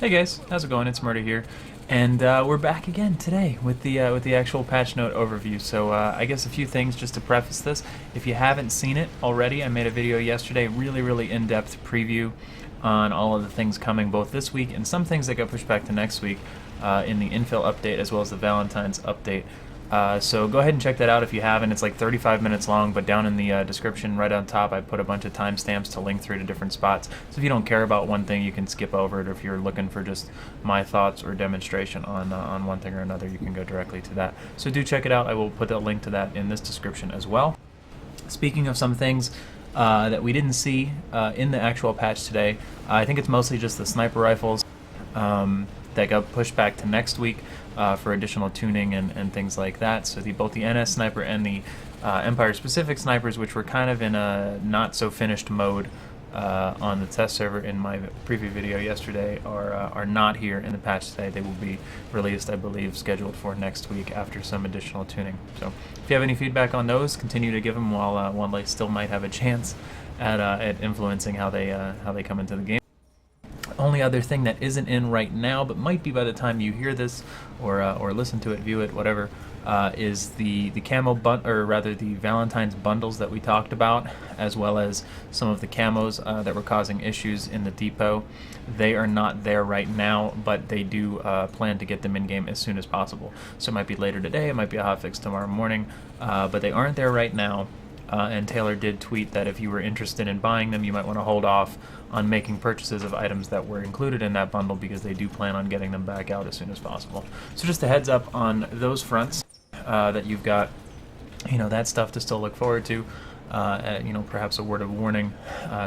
Hey guys, how's it going? ItZMuRdA here, and we're back again today with the actual patch note overview. So I guess a few things just to preface this. If you haven't seen it already, I made a video yesterday, really in-depth preview on all of the things coming both this week and some things that got pushed back to next week in the Infill update as well as the Valentines update. So go ahead and check that out if you haven't. It's like 35 minutes long, but down in the description right on top I put a bunch of timestamps to link through to different spots. So if you don't care about one thing, you can skip over it, or if you're looking for just my thoughts or demonstration on one thing or another, you can go directly to that. So do check it out. I will put a link to that in this description as well. Speaking of some things that we didn't see in the actual patch today, I think it's mostly just the sniper rifles that got pushed back to next week for additional tuning and things like that. So both the NS sniper and the Empire-specific snipers, which were kind of in a not-so-finished mode on the test server in my preview video yesterday, are not here in the patch today. They will be released, I believe, scheduled for next week after some additional tuning. So if you have any feedback on those, continue to give them while they still might have a chance at influencing how they come into the game. Only other thing that isn't in right now, but might be by the time you hear this or listen to it, view it, whatever, is the the Valentines bundles that we talked about, as well as some of the camos that were causing issues in the depot. They are not there right now, but they do plan to get them in game as soon as possible. So it might be later today, it might be a hotfix tomorrow morning, but they aren't there right now. And Taylor did tweet that if you were interested in buying them, you might want to hold off on making purchases of items that were included in that bundle, because they do plan on getting them back out as soon as possible. So just a heads up on those fronts, that you've got, that stuff to still look forward to. Perhaps a word of warning,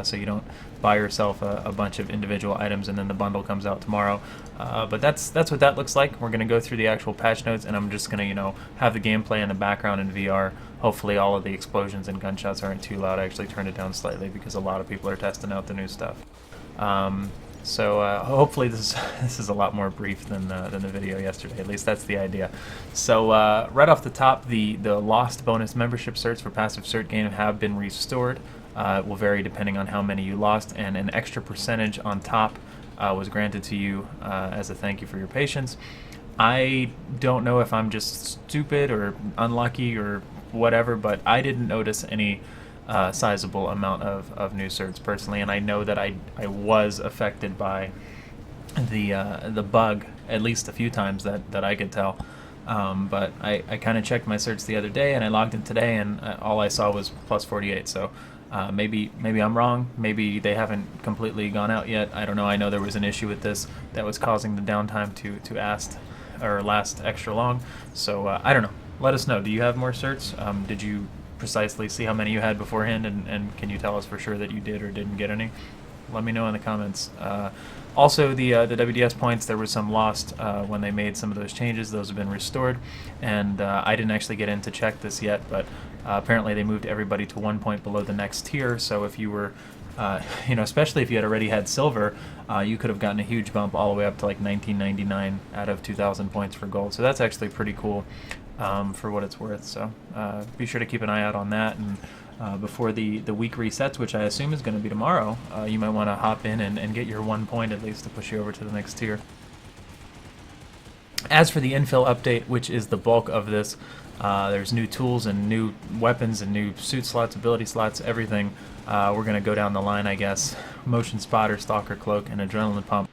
so you don't buy yourself a bunch of individual items and then the bundle comes out tomorrow. But that's what that looks like. We're going to go through the actual patch notes, and I'm just going to, have the gameplay in the background in VR. Hopefully all of the explosions and gunshots aren't too loud. I actually turned it down slightly because a lot of people are testing out the new stuff. So hopefully this is a lot more brief than the video yesterday. At least that's the idea. So right off the top, the lost bonus membership certs for passive cert game have been restored. It will vary depending on how many you lost, and an extra percentage on top was granted to you as a thank you for your patience. I don't know if I'm just stupid or unlucky or whatever, but I didn't notice any sizable amount of new certs personally, and I know that I was affected by the bug at least a few times that I could tell. But I kind of checked my certs the other day, and I logged in today, and all I saw was plus 48. So maybe I'm wrong. Maybe they haven't completely gone out yet. I don't know. I know there was an issue with this that was causing the downtime to last extra long. So I don't know. Let us know. Do you have more certs? Did you precisely see how many you had beforehand, and can you tell us for sure that you did or didn't get any? Let me know in the comments. Also, the WDS points, there was some lost when they made some of those changes. Those have been restored, and I didn't actually get in to check this yet, but apparently they moved everybody to 1 point below the next tier. So if you were especially if you had already had silver, you could have gotten a huge bump all the way up to like 1999 out of 2,000 points for gold. So that's actually pretty cool for what it's worth. So be sure to keep an eye out on that. And before the week resets, which I assume is going to be tomorrow, you might want to hop in and get your 1 point at least to push you over to the next tier. As for the infill update, which is the bulk of this, there's new tools and new weapons and new suit slots, ability slots, everything. We're going to go down the line, I guess. Motion Spotter, Stalker Cloak, and Adrenaline Pump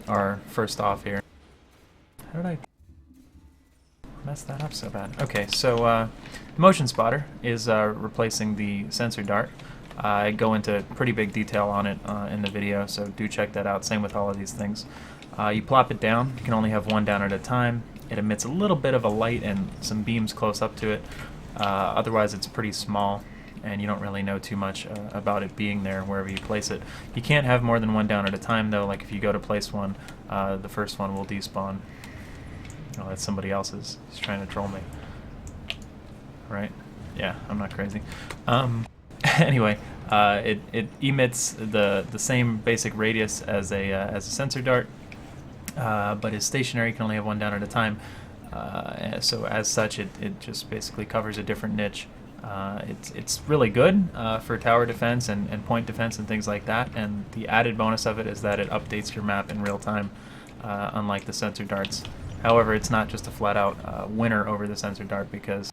are first off here. How did I mess that up so bad? Okay, so Motion Spotter is replacing the sensor dart. I go into pretty big detail on it in the video, so do check that out. Same with all of these things. You plop it down. You can only have one down at a time. It emits a little bit of a light and some beams close up to it. Otherwise, it's pretty small, and you don't really know too much about it being there wherever you place it. You can't have more than one down at a time, though. Like if you go to place one, the first one will despawn. Oh, that's somebody else's. He's trying to troll me. Right? Yeah, I'm not crazy. Anyway, it emits the same basic radius as a sensor dart, but is stationary. You can only have one down at a time. So as such, it just basically covers a different niche It's really good for tower defense and point defense and things like that, and the added bonus of it is that it updates your map in real time, unlike the sensor darts. However, it's not just a flat-out winner over the sensor dart, because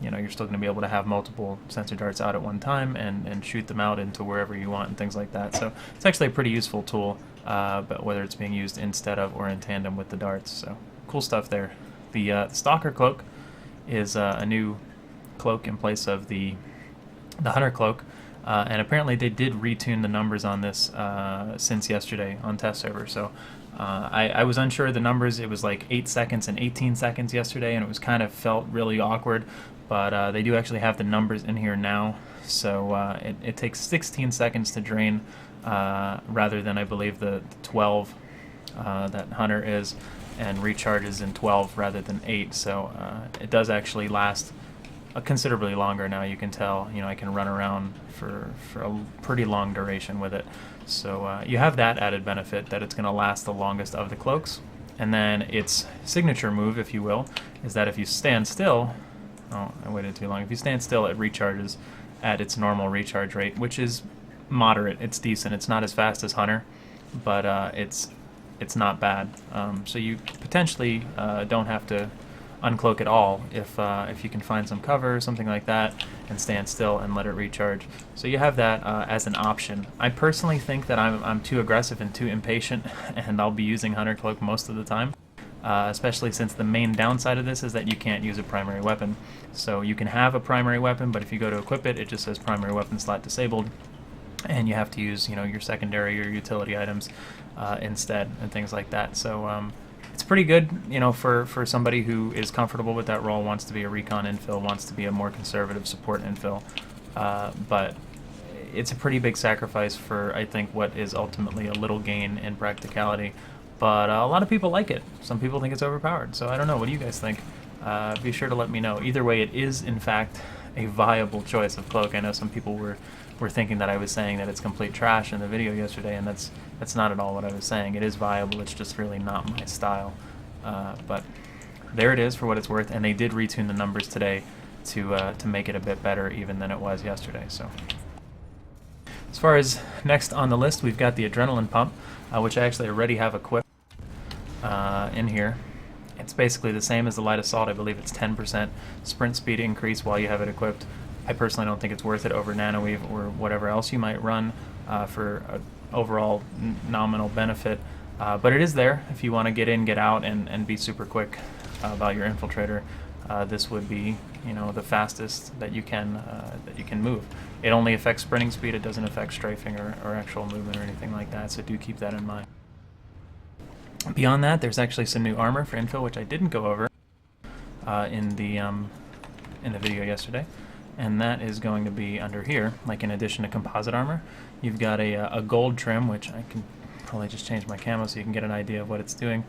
you know, you're still going to be able to have multiple sensor darts out at one time and shoot them out into wherever you want and things like that. So it's actually a pretty useful tool, but whether it's being used instead of or in tandem with the darts. So cool stuff there. The Stalker Cloak is a new cloak in place of the Hunter Cloak, and apparently they did retune the numbers on this since yesterday on test server. So I was unsure of the numbers. It was like 8 seconds and 18 seconds yesterday, and it was kind of felt really awkward, but they do actually have the numbers in here now. So it takes 16 seconds to drain rather than, I believe, the 12 that Hunter is, and recharges in 12 rather than 8. So it does actually last considerably longer now. You can tell, you know, I can run around for a pretty long duration with it. So you have that added benefit, that it's going to last the longest of the cloaks. And then its signature move, if you will, is that if you stand still, oh, I waited too long. If you stand still, it recharges at its normal recharge rate, which is moderate. It's decent. It's not as fast as Hunter, but it's not bad. So you potentially don't have to uncloak at all if you can find some cover or something like that and stand still and let it recharge. So you have that as an option. I personally think that I'm too aggressive and too impatient, and I'll be using Hunter Cloak most of the time, especially since the main downside of this is that you can't use a primary weapon. So you can have a primary weapon, but if you go to equip it, it just says primary weapon slot disabled, and you have to use, you know, your secondary or utility items instead and things like that. So it's pretty good, you know, for somebody who is comfortable with that role, wants to be a recon infill, wants to be a more conservative support infill, but it's a pretty big sacrifice for, I think, what is ultimately a little gain in practicality. But a lot of people like it. Some people think it's overpowered. So I don't know. What do you guys think? Be sure to let me know. Either way, it is, in fact, a viable choice of cloak. I know some people were thinking that I was saying that it's complete trash in the video yesterday, and that's not at all what I was saying. It is viable. It's just really not my style. But there it is for what it's worth, and they did retune the numbers today to make it a bit better even than it was yesterday. So as far as next on the list, we've got the Adrenaline Pump, which I actually already have equipped in here. It's basically the same as the Light Assault. I believe it's 10% sprint speed increase while you have it equipped. I personally don't think it's worth it over Nanoweave or whatever else you might run for an overall nominal benefit. But it is there if you want to get in, get out, and be super quick about your Infiltrator. This would be, you know, the fastest that you can move. It only affects sprinting speed. It doesn't affect strafing or actual movement or anything like that. So do keep that in mind. Beyond that, there's actually some new armor for infill, which I didn't go over in the video yesterday, and that is going to be under here. Like, in addition to composite armor, you've got a gold trim, which I can probably just change my camo so you can get an idea of what it's doing.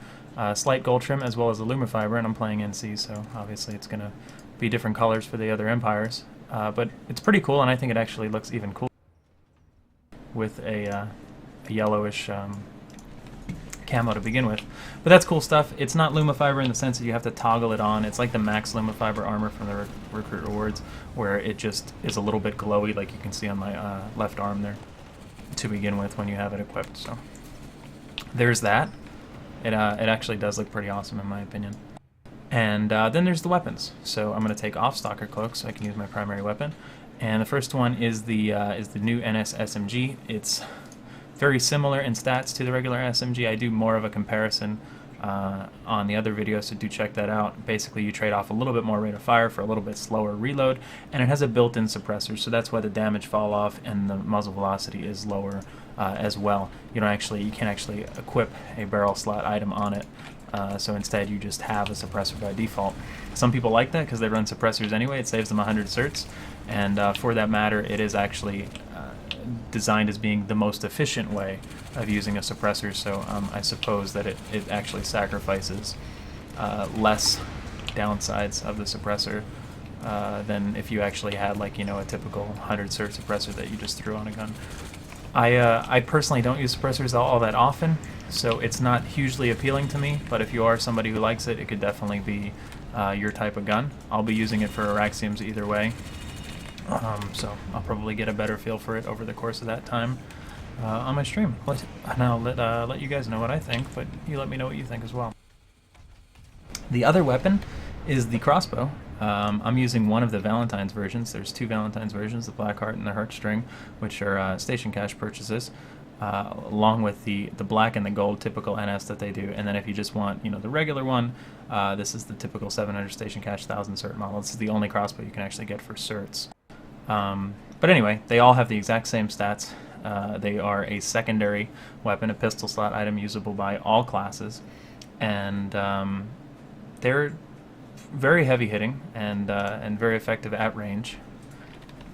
Slight gold trim as well as alumifiber, and I'm playing NC, so obviously it's going to be different colors for the other empires. But it's pretty cool, and I think it actually looks even cooler with a yellowish camo to begin with. But that's cool stuff. It's not Lumifiber in the sense that you have to toggle it on. It's like the max Lumifiber armor from the Recruit Rewards, where it just is a little bit glowy, like you can see on my left arm there, to begin with when you have it equipped. So there's that. It actually does look pretty awesome in my opinion. And then there's the weapons. So I'm going to take off Stalker Cloak so I can use my primary weapon. And the first one is the new NS SMG. It's very similar in stats to the regular SMG. I do more of a comparison on the other video, so do check that out. Basically, you trade off a little bit more rate of fire for a little bit slower reload, and it has a built-in suppressor, so that's why the damage fall off and the muzzle velocity is lower as well. You can't actually equip a barrel slot item on it, so instead you just have a suppressor by default. Some people like that because they run suppressors anyway. It saves them 100 certs, and for that matter, it is actually designed as being the most efficient way of using a suppressor, so I suppose that it actually sacrifices less downsides of the suppressor than if you actually had, like, you know, a typical 100 cert suppressor that you just threw on a gun. I personally don't use suppressors all that often, so it's not hugely appealing to me, but if you are somebody who likes it, it could definitely be your type of gun. I'll be using it for Araxiums either way, so I'll probably get a better feel for it over the course of that time on my stream. And I'll let you guys know what I think, but you let me know what you think as well. The other weapon is the crossbow. I'm using one of the Valentines versions. There's two Valentines versions, the Blackheart and the Heartstring, which are station cash purchases, along with the black and the gold typical NS that they do. And then if you just want, the regular one, this is the typical 700 station cash 1000 cert model. This is the only crossbow you can actually get for certs. But anyway, they all have the exact same stats. They are a secondary weapon, a pistol slot item usable by all classes, and they're very heavy hitting and very effective at range.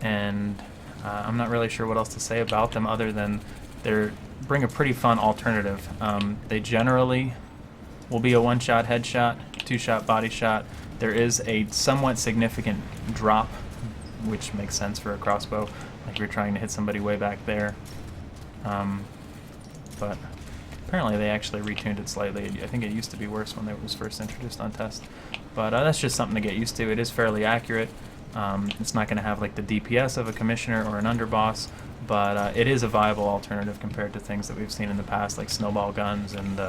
And I'm not really sure what else to say about them other than they bring a pretty fun alternative. They generally will be a one-shot headshot, two-shot body shot. There is a somewhat significant drop, which makes sense for a crossbow, like you're trying to hit somebody way back there. But apparently they actually retuned it slightly. I think it used to be worse when it was first introduced on test. But that's just something to get used to. It is fairly accurate. It's not going to have like the DPS of a commissioner or an underboss, but it is a viable alternative compared to things that we've seen in the past, like snowball guns and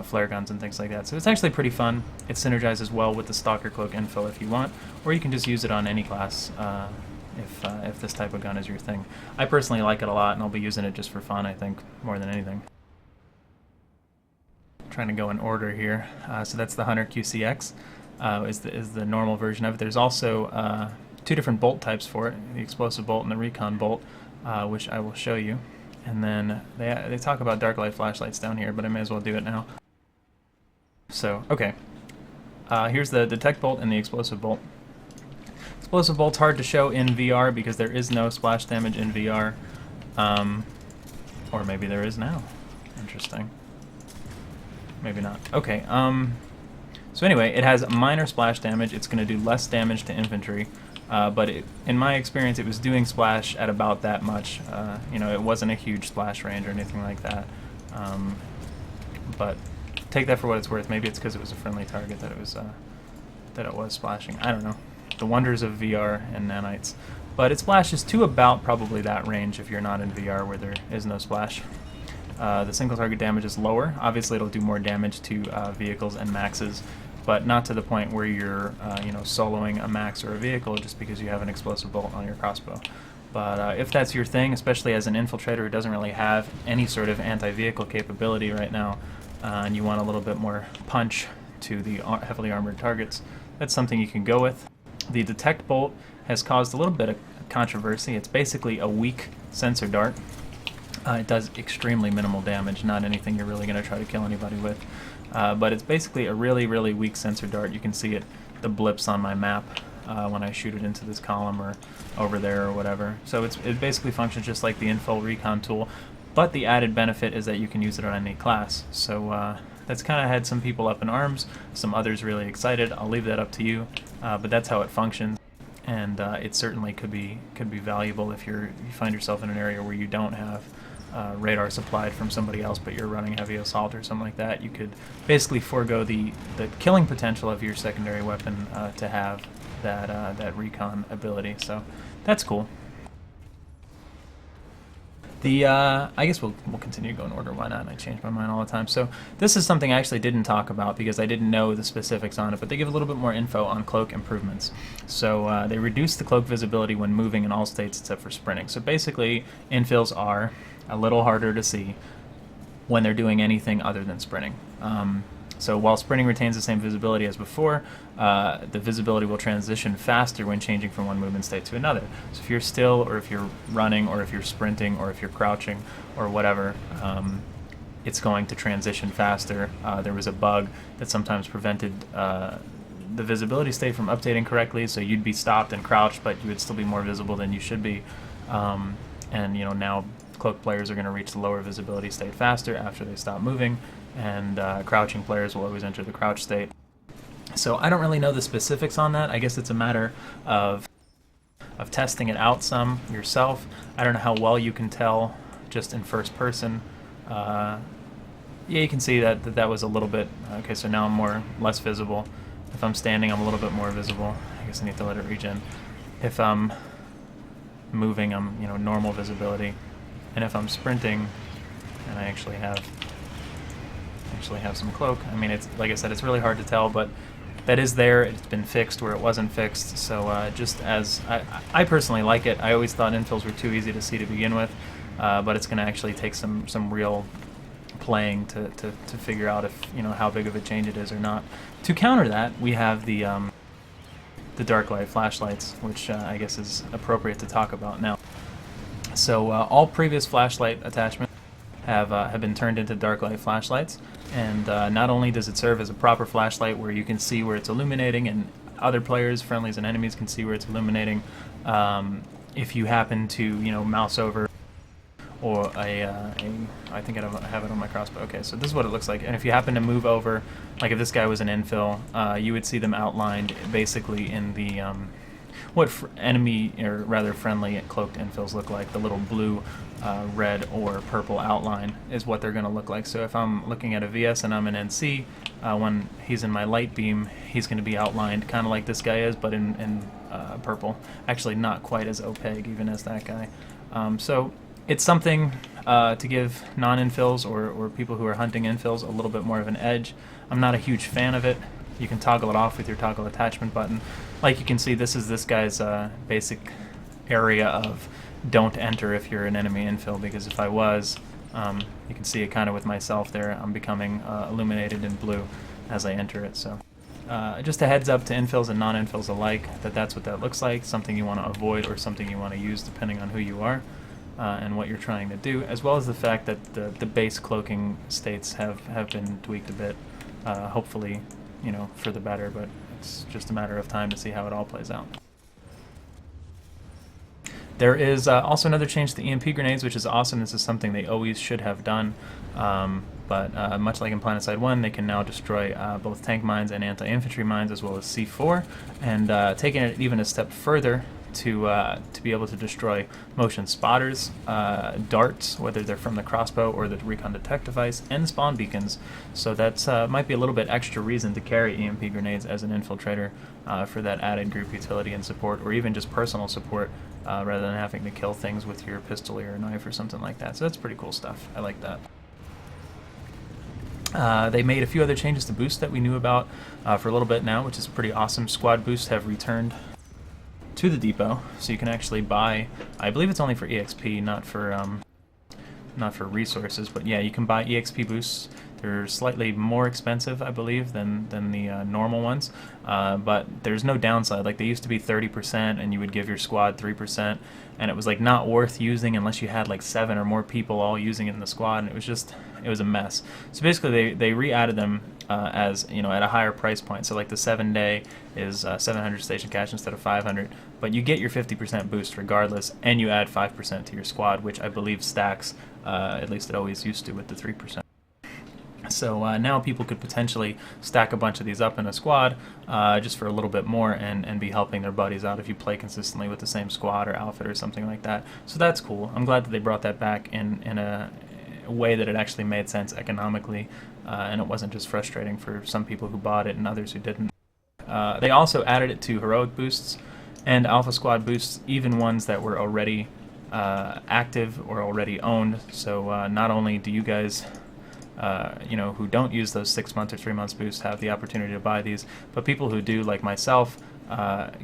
flare guns and things like that. So it's actually pretty fun. It synergizes well with the Stalker Cloak info if you want, or you can just use it on any class if this type of gun is your thing. I personally like it a lot, and I'll be using it just for fun, I think, more than anything. Trying to go in order here. So that's the Hunter QCX. Is the normal version of it. There's also two different bolt types for it, the explosive bolt and the recon bolt, which I will show you. And then they talk about dark light flashlights down here, but I may as well do it now. So, okay. Here's the detect bolt and the explosive bolt. Explosive bolt's hard to show in VR because there is no splash damage in VR. Or maybe there is now. Interesting. Maybe not. Okay, so anyway, it has minor splash damage. It's going to do less damage to infantry, but in my experience, it was doing splash at about that much. It wasn't a huge splash range or anything like that. But take that for what it's worth. Maybe it's because it was a friendly target that it was splashing. I don't know. The wonders of VR and nanites. But it splashes to about probably that range if you're not in VR where there is no splash. The single target damage is lower. Obviously, it'll do more damage to vehicles and maxes, but not to the point where you're, soloing a max or a vehicle just because you have an explosive bolt on your crossbow. But if that's your thing, especially as an infiltrator who doesn't really have any sort of anti-vehicle capability right now, and you want a little bit more punch to the heavily armored targets, that's something you can go with. The detect bolt has caused a little bit of controversy. It's basically a weak sensor dart. It does extremely minimal damage, not anything you're really going to try to kill anybody with. But it's basically a really, really weak sensor dart. You can see the blips on my map when I shoot it into this column or over there or whatever. So it basically functions just like the Infil Recon tool, but the added benefit is that you can use it on any class. So that's kind of had some people up in arms, some others really excited. I'll leave that up to you, but that's how it functions. And it certainly could be valuable if you find yourself in an area where you don't have radar supplied from somebody else, but you're running heavy assault or something like that. You could basically forego the killing potential of your secondary weapon to have that recon ability. So that's cool. I guess we'll continue to go in order. Why not? I change my mind all the time. So this is something I actually didn't talk about because I didn't know the specifics on it, but they give a little bit more info on Cloak Improvements. So they reduce the cloak visibility when moving in all states except for sprinting. So basically, infils are a little harder to see when they're doing anything other than sprinting. So while sprinting retains the same visibility as before, the visibility will transition faster when changing from one movement state to another. So if you're still, or if you're running, or if you're sprinting, or if you're crouching, or whatever, it's going to transition faster. There was a bug that sometimes prevented the visibility state from updating correctly, so you'd be stopped and crouched, but you would still be more visible than you should be. And now cloak players are going to reach the lower visibility state faster after they stop moving, and crouching players will always enter the crouch state. So I don't really know the specifics on that. I guess it's a matter of testing it out some yourself. I don't know how well you can tell just in first person, yeah, you can see that was a little bit, okay, so now I'm less visible. If I'm standing, I'm a little bit more visible. I guess I need to let it regen. If I'm moving, I'm, you know, normal visibility. And if I'm sprinting, and I actually have some cloak, I mean, it's, like I said, it's really hard to tell, but that is there. It's been fixed where it wasn't fixed, so just as I personally like it. I always thought infills were too easy to see to begin with, but it's going to actually take some real playing to figure out if, you know, how big of a change it is or not. To counter that, we have the dark light flashlights, which I guess is appropriate to talk about now. So all previous flashlight attachments have been turned into dark light flashlights, and not only does it serve as a proper flashlight where you can see where it's illuminating, and other players, friendlies and enemies, can see where it's illuminating. If you happen to, you know, mouse over, or I think I have it on my crossbow. Okay, so this is what it looks like. And if you happen to move over, like if this guy was an infill, you would see them outlined basically in the what enemy, or rather friendly cloaked infills look like. The little blue, red, or purple outline is what they're going to look like. So if I'm looking at a VS and I'm an NC, when he's in my light beam, he's going to be outlined kind of like this guy is, but in purple. Actually, not quite as opaque even as that guy. So it's something to give non-infills or people who are hunting infills a little bit more of an edge. I'm not a huge fan of it. You can toggle it off with your toggle attachment button. Like you can see, this is this guy's basic area of don't enter if you're an enemy infill, because if I was, you can see it kind of with myself there, I'm becoming illuminated in blue as I enter it. So just a heads up to infills and non-infills alike, that's what that looks like, something you want to avoid or something you want to use depending on who you are. And what you're trying to do, as well as the fact that the base cloaking states have been tweaked a bit, hopefully, you know, for the better, but it's just a matter of time to see how it all plays out. There is also another change to EMP Grenades, which is awesome. This is something they always should have done, but much like in PlanetSide 1, they can now destroy both tank mines and anti-infantry mines, as well as C4, and taking it even a step further, to be able to destroy motion spotters, darts, whether they're from the crossbow or the recon detect device, and spawn beacons. So that's might be a little bit extra reason to carry EMP grenades as an infiltrator for that added group utility and support, or even just personal support, rather than having to kill things with your pistol or your knife or something like that. So that's pretty cool stuff. I like that. They made a few other changes to boosts that we knew about for a little bit now, which is pretty awesome. Squad boosts have returned to the depot, so you can actually buy, I believe it's only for EXP, not for resources, but yeah, you can buy EXP boosts. They're slightly more expensive, I believe, than the normal ones, but there's no downside. Like, they used to be 30%, and you would give your squad 3%, and it was like not worth using unless you had like 7 or more people all using it in the squad, and it was a mess. So basically, they re-added them as, you know, at a higher price point. So like the 7-day is 700 station cash instead of 500, but you get your 50% boost regardless, and you add 5% to your squad, which I believe stacks, at least it always used to with the 3%. So now people could potentially stack a bunch of these up in a squad just for a little bit more, and be helping their buddies out if you play consistently with the same squad or outfit or something like that. So that's cool. I'm glad that they brought that back in a way that it actually made sense economically, and it wasn't just frustrating for some people who bought it and others who didn't. They also added it to heroic boosts and alpha squad boosts, even ones that were already active or already owned. So not only do you guys you know, who don't use those 6 months or 3 months boosts have the opportunity to buy these, but people who do, like myself,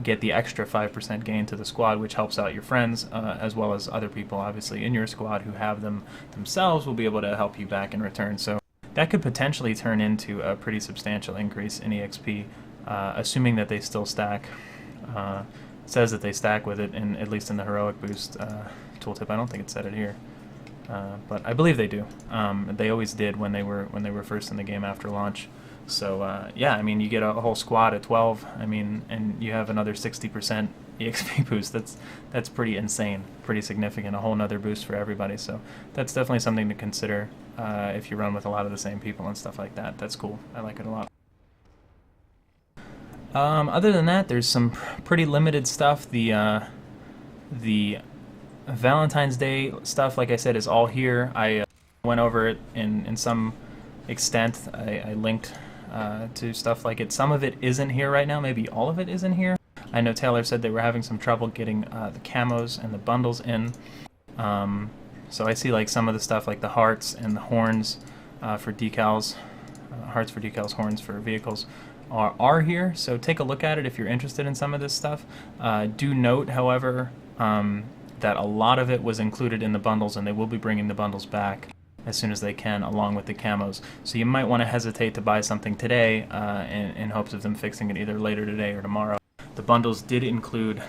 get the extra 5% gain to the squad, which helps out your friends, as well as other people obviously in your squad who have them themselves will be able to help you back in return. So that could potentially turn into a pretty substantial increase in EXP, assuming that they still stack. It says that they stack with it, at least in the heroic boost tooltip. I don't think it said it here. But I believe they do. They always did when they were first in the game after launch. So yeah, I mean, you get a whole squad at 12. I mean, and you have another 60% EXP boost. That's pretty insane, pretty significant. A whole nother boost for everybody. So that's definitely something to consider if you run with a lot of the same people and stuff like that. That's cool. I like it a lot. Other than that, there's some pretty limited stuff. The Valentine's Day stuff, like I said, is all here. I went over it in some extent. I linked to stuff like it. Some of it isn't here right now. Maybe all of it isn't here. I know Taylor said they were having some trouble getting the camos and the bundles in. So I see like some of the stuff like the hearts and the horns for decals, hearts for decals, horns for vehicles are here. So take a look at it if you're interested in some of this stuff. Do note, however, that a lot of it was included in the bundles, and they will be bringing the bundles back as soon as they can, along with the camos. So you might want to hesitate to buy something today in hopes of them fixing it either later today or tomorrow. The bundles did include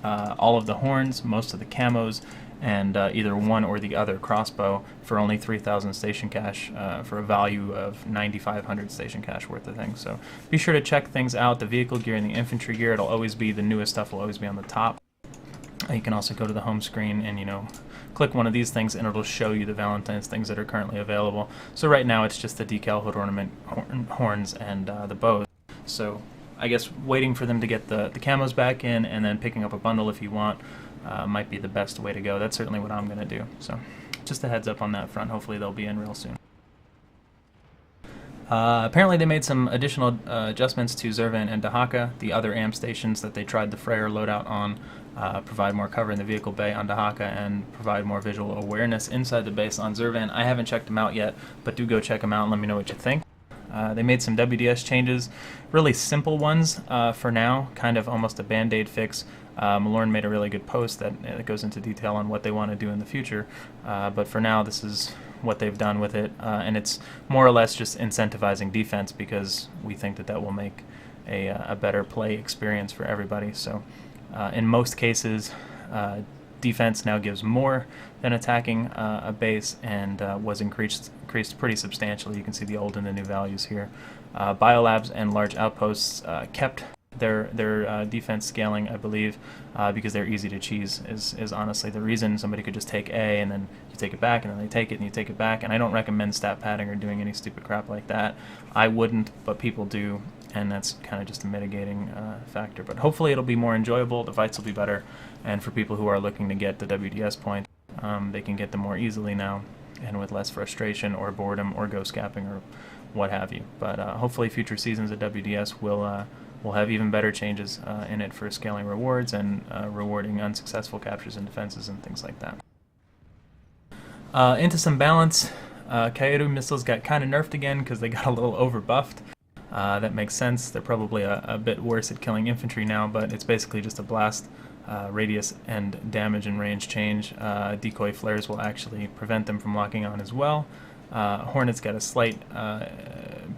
all of the horns, most of the camos, and either one or the other crossbow for only 3,000 station cash for a value of 9,500 station cash worth of things. So be sure to check things out. The vehicle gear and the infantry gear, it'll always be, the newest stuff will always be on the top. You can also go to the home screen and, you know, click one of these things and it'll show you the Valentine's things that are currently available. So right now it's just the decal hood ornament, horns, and the bows. So I guess waiting for them to get the camos back in and then picking up a bundle if you want might be the best way to go. That's certainly what I'm going to do. So just a heads up on that front. Hopefully they'll be in real soon. Apparently they made some additional adjustments to Zervan and Dahaka, the other amp stations that they tried the Freyr loadout on. Provide more cover in the vehicle bay on Dahaka and provide more visual awareness inside the base on Zervan. I haven't checked them out yet, but do go check them out and let me know what you think. They made some WDS changes, really simple ones for now, kind of almost a band-aid fix. Malorn made a really good post that goes into detail on what they want to do in the future, but for now this is what they've done with it, and it's more or less just incentivizing defense because we think that that will make a better play experience for everybody. So in most cases, defense now gives more than attacking a base, and was increased pretty substantially. You can see the old and the new values here. Biolabs and large outposts kept their defense scaling, I believe, because they're easy to cheese is honestly the reason. Somebody could just take A and then you take it back and then they take it and you take it back, and I don't recommend stat padding or doing any stupid crap like that. I wouldn't, but people do, and that's kind of just a mitigating factor. But hopefully it'll be more enjoyable, the fights will be better, and for people who are looking to get the WDS point, they can get them more easily now and with less frustration or boredom or ghost capping or what have you. But hopefully future seasons of WDS will have even better changes in it for scaling rewards and rewarding unsuccessful captures and defenses and things like that. Into some balance, Coyote missiles got kind of nerfed again because they got a little overbuffed. That makes sense. They're probably a bit worse at killing infantry now, but it's basically just a blast radius and damage and range change. Decoy flares will actually prevent them from locking on as well. Hornets got a slight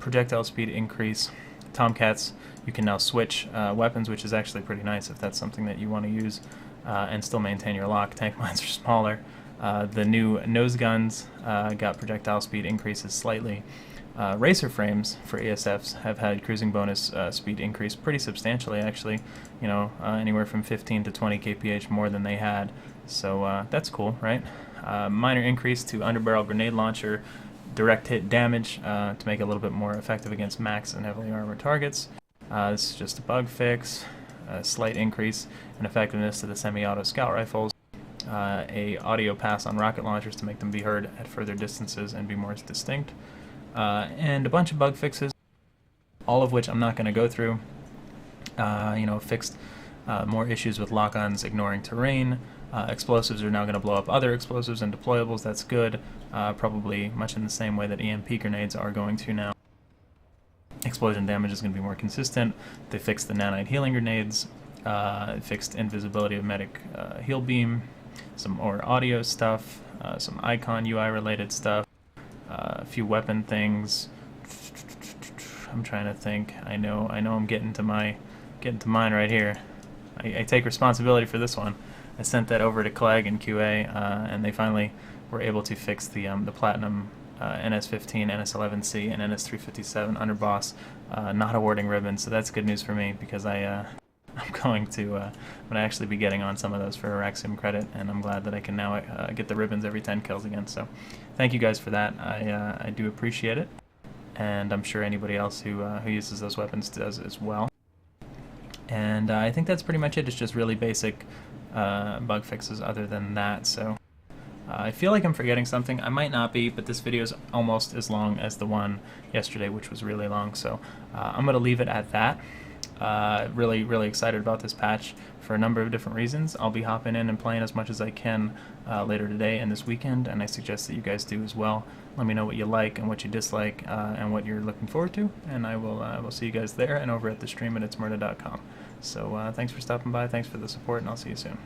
projectile speed increase. Tomcats, you can now switch weapons, which is actually pretty nice if that's something that you want to use and still maintain your lock. Tank mines are smaller. The new nose guns got projectile speed increases slightly. Racer frames for ASFs have had cruising bonus speed increase pretty substantially, actually, you know, anywhere from 15 to 20 kph more than they had, so that's cool, right? Minor increase to underbarrel grenade launcher direct hit damage to make it a little bit more effective against max and heavily armored targets. This is just a bug fix. A slight increase in effectiveness to the semi-auto scout rifles. A audio pass on rocket launchers to make them be heard at further distances and be more distinct. And a bunch of bug fixes, all of which I'm not going to go through. You know, fixed more issues with lock-ons ignoring terrain. Explosives are now going to blow up other explosives and deployables. That's good. Probably much in the same way that EMP grenades are going to now. Explosion damage is going to be more consistent. They fixed the nanite healing grenades. Fixed invisibility of medic heal beam. Some more audio stuff. Some icon UI related stuff. A few weapon things. I'm trying to think. I know I'm getting to mine right here. I take responsibility for this one. I sent that over to Clegg and QA, and they finally were able to fix the Platinum NS15, NS11C, and NS357 underboss not awarding ribbons. So that's good news for me because I'm going to actually be getting on some of those for Araxium credit, and I'm glad that I can now get the ribbons every 10 kills again. So thank you guys for that. I do appreciate it, and I'm sure anybody else who uses those weapons does as well. And I think that's pretty much it. It's just really basic bug fixes other than that. So I feel like I'm forgetting something. I might not be, but this video is almost as long as the one yesterday, which was really long. So I'm going to leave it at that. Really excited about this patch for a number of different reasons. I'll be hopping in and playing as much as I can later today and this weekend, and I suggest that you guys do as well. Let me know what you like and what you dislike and what you're looking forward to, and I will see you guys there and over at the stream at ItZMuRdA.com. So thanks for stopping by, thanks for the support, and I'll see you soon.